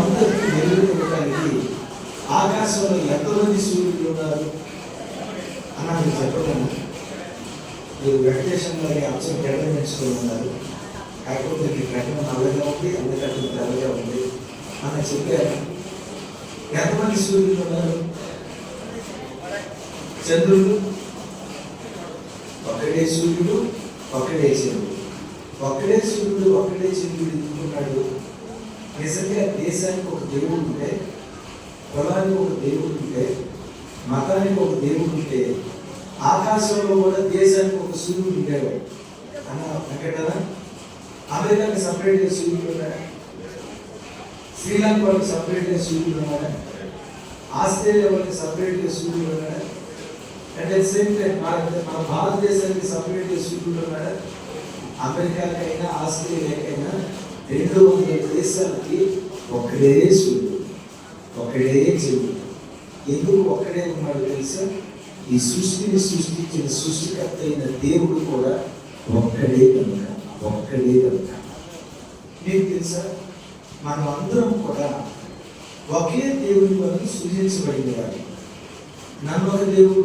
అందరికీ వెలుగునివ్వడానికి ఆకాశంలో ఎంతమంది సూర్యులు ఉన్నారు అన్నది చెప్పగలను. మీరు వెంకటేశ్వర గారి అంశం కేటాయించుకొని ఉన్నారు, కాకపోతే మీ ప్రకటన నల్లగా ఉంది, అందుకంటే తెల్లగా ఉంది అని చెప్పారు. ఎంతమంది సూర్యులు ఉన్నారు? చంద్రుడు ఒకడే, సూర్యుడు ఒకడే, చంద్రుడు ఒకడే, సూర్యుడు ఒకడే, చంద్రుడు ఎందుకున్నాడు? నిజంగా దేశానికి ఒక దేవుడు ఉంటే, కులానికి ఒక దేవుడు ఉంటే, మతానికి ఒక దేవుడు ఉంటే, ఆకాశంలో కూడా దేశానికి ఒక సూర్యుడు ఉండేవాడు అంటే కదా. అమెరికాకి సపరేట్గా సూర్యుడు ఉన్నాడా? శ్రీలంక వాళ్ళకి సపరేట్గా సూర్యుడు ఉన్నాడా? ఆస్ట్రేలియా వాళ్ళకి సపరేట్గా సూర్యుడు ఉన్నాడా? అట్ ద సేమ్ టైం మన భారతదేశానికి సపరేట్గా సూర్యుడు ఉన్నాడా? అమెరికాకైనా ఆస్ట్రేలియాకైనా 200 దేశాలకి ఒకడే సూర్యుడు, ఒకడే చంద్రుడు. ఎందుకు ఒక్కడే ఉన్నాడు తెలుసా? ఈ సృష్టిని సృష్టించిన సృష్టికర్త అయిన దేవుడు కూడా ఒక్కడే కనుక, ఒక్కడే కనుక. మీకు తెలుసా, మనం అందరం కూడా ఒకే దేవుడి వల్ల సృజించబడిన వారు. నన్ను ఒక దేవుడు